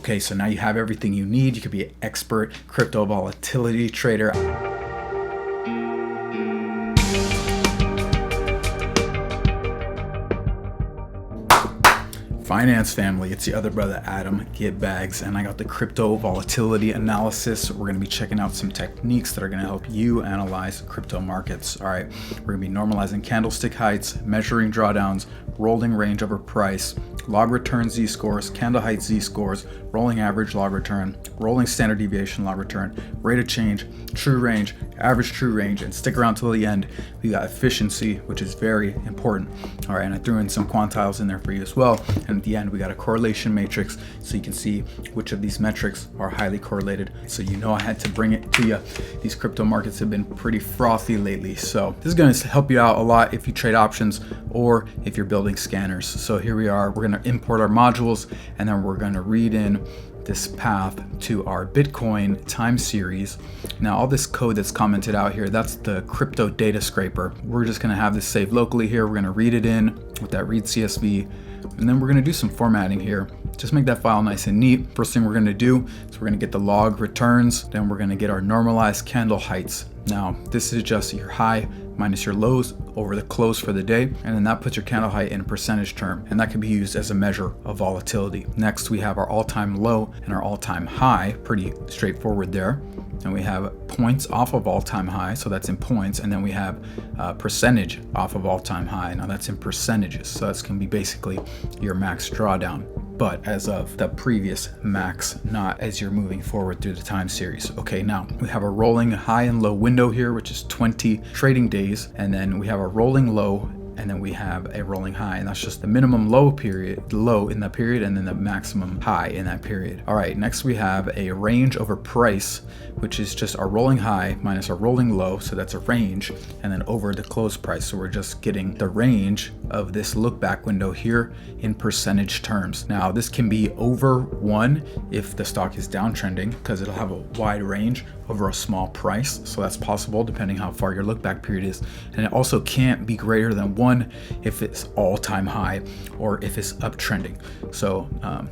Okay, so now you have everything you need. You could be an expert crypto volatility trader. Finance family, it's the other brother Adam, Getbags, and I got the crypto volatility analysis. We're going to be checking out some techniques that are going to help you analyze crypto markets. All right, we're going to be normalizing candlestick heights, measuring drawdowns, rolling range over price, log return Z-scores, candle height Z-scores, rolling average log return, rolling standard deviation log return, rate of change, true range, average true range, and stick around till the end. We got efficiency, which is very important. All right, and I threw in some quantiles in there for you as well. And at the end, we got a correlation matrix so you can see which of these metrics are highly correlated. So you know I had to bring it to you. These crypto markets have been pretty frothy lately. So this is going to help you out a lot if you trade options or if you're building scanners. So here we are. We're going to import our modules and then we're going to read in this path to our Bitcoin time series. Now all this code that's commented out here, that's the crypto data scraper. We're just going to have this saved locally here. We're going to read it in with that read CSV, and then we're going to do some formatting here. Just make that file nice and neat. First thing we're going to do is we're going to get the log returns. Then we're going to get our normalized candle heights. Now this is just your high minus your lows over the close for the day, and then that puts your candle height in a percentage term, and that can be used as a measure of volatility. Next we have our all-time low and our all-time high, pretty straightforward there. And we have points off of all-time high, so that's in points, and then we have percentage off of all-time high. Now that's in percentages, so that's going to be basically your max drawdown, but as of the previous max, not as you're moving forward through the time series. Okay, now we have a rolling high and low window here, which is 20 trading days, and then we have a rolling low, and then we have a rolling high, and that's just the minimum low in that period, and then the maximum high in that period. All right, next we have a range over price, which is just our rolling high minus our rolling low, so that's a range, and then over the close price. So we're just getting the range of this look back window here in percentage terms. Now this can be over 1 if the stock is downtrending, because it'll have a wide range over a small price, so that's possible depending how far your look back period is. And it also can't be greater than 1 if it's all-time high or if it's uptrending. So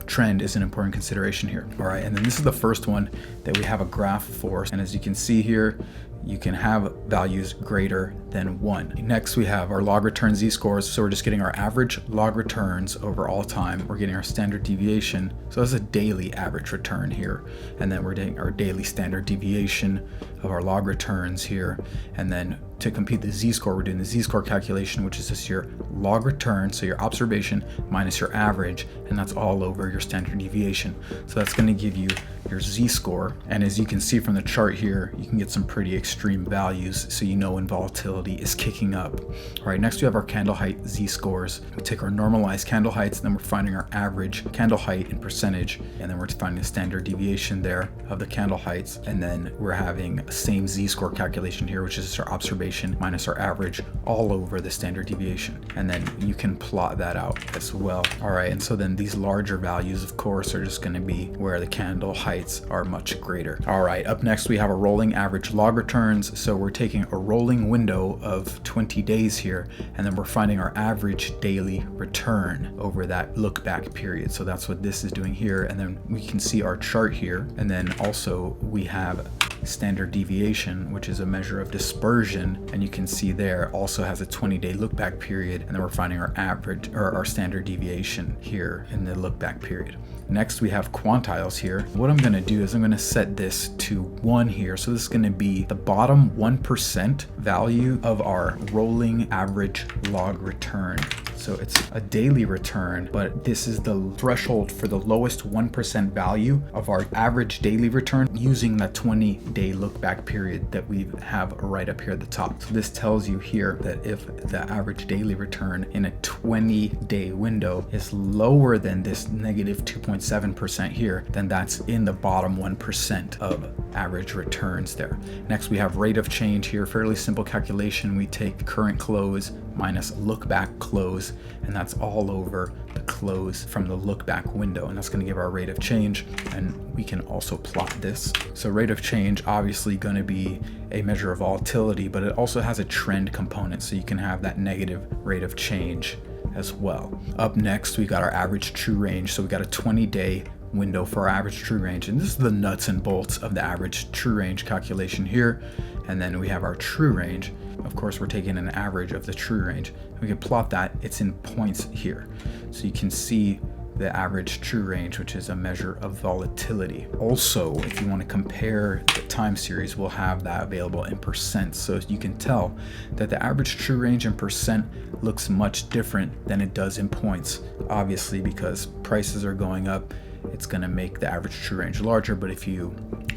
trend is an important consideration here. All right, and then this is the first one that we have a graph for, and as you can see here, you can have values greater than 1. Next we have our log return Z-scores, so we're just getting our average log returns over all time. We're getting our standard deviation, so that's a daily average return here, and then we're getting our daily standard deviation of our log returns here, and then to compute the Z-score, we're doing the Z-score calculation, which is just your log return, so your observation minus your average, and that's all over your standard deviation. So that's going to give you your Z-score, and as you can see from the chart here, you can get some pretty extreme values, so you know when volatility is kicking up. All right, next we have our candle height Z-scores. We take our normalized candle heights, and then we're finding our average candle height in percentage, and then we're finding the standard deviation there of the candle heights, and then we're having the same Z-score calculation here, which is our observation minus our average all over the standard deviation, and then you can plot that out as well. All right, and so then these larger values of course are just going to be where the candle heights are much greater. All right, up next we have a rolling average log returns, so we're taking a rolling window of 20 days here, and then we're finding our average daily return over that look back period. So that's what this is doing here, and then we can see our chart here, and then also we have standard deviation, which is a measure of dispersion, and you can see there also has a 20-day look back period, and then we're finding our average or our standard deviation here in the look back period. Next we have quantiles here. What I'm going to do is I'm going to set this to 1 here, so this is going to be the bottom 1% value of our rolling average log return. So it's a daily return, but this is the threshold for the lowest 1% value of our average daily return using the 20-day look back period that we have right up here at the top. So this tells you here that if the average daily return in a 20-day window is lower than this negative 2.7% here, then that's in the bottom 1% of average returns there. Next we have rate of change here, fairly simple calculation. We take current close minus look back close, and that's all over the close from the look back window, and that's going to give our rate of change, and we can also plot this. So rate of change obviously going to be a measure of volatility, but it also has a trend component, so you can have that negative rate of change as well. Up next we got our average true range, so we got a 20-day window for our average true range. And this is the nuts and bolts of the average true range calculation here. And then we have our true range. Of course, we're taking an average of the true range. We can plot that, it's in points here. So you can see the average true range, which is a measure of volatility. Also, if you want to compare the time series, we'll have that available in percent. So you can tell that the average true range in percent looks much different than it does in points. Obviously, because prices are going up, it's going to make the average true range larger, but if you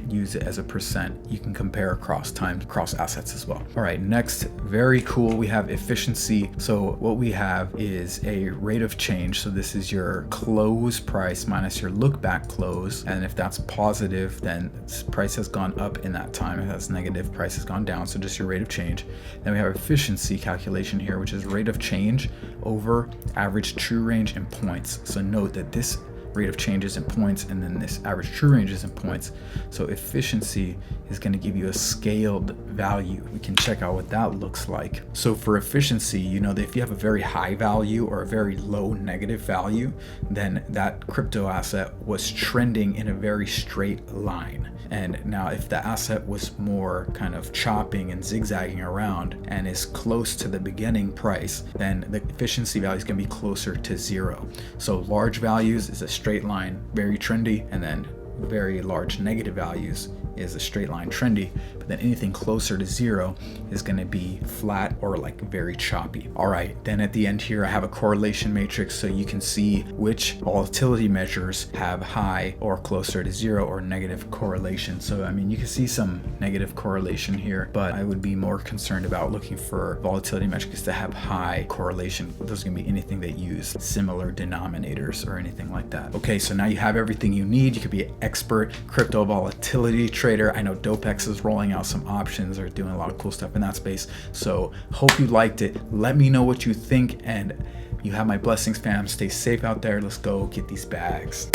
use it as a percent, you can compare across time, across assets as well. All right, next, very cool, we have efficiency. So what we have is a rate of change. So this is your close price minus your look back close. And if that's positive, then price has gone up in that time. If that's negative, price has gone down. So just your rate of change. Then we have efficiency calculation here, which is rate of change over average true range in points. So note that this rate of change is in points, and then this average true range is in points. So efficiency is going to give you a scaled value. We can check out what that looks like. So for efficiency, you know that if you have a very high value or a very low negative value, then that crypto asset was trending in a very straight line. And now if the asset was more kind of chopping and zigzagging around and is close to the beginning price, then the efficiency value is going to be closer to 0. So large values is a straight line, very trendy, and then very large negative values is a straight line trendy, but then anything closer to 0 is going to be flat or like very choppy. All right, then at the end here I have a correlation matrix, so you can see which volatility measures have high or closer to 0 or negative correlation. So I mean, you can see some negative correlation here, but I would be more concerned about looking for volatility metrics that have high correlation. Those are going to be anything that use similar denominators or anything like that. Okay, so now you have everything you need. You could be an expert crypto volatility trader. I know Dopex is rolling out some options or doing a lot of cool stuff in that space. So hope you liked it. Let me know what you think, and you have my blessings, fam. Stay safe out there. Let's go get these bags.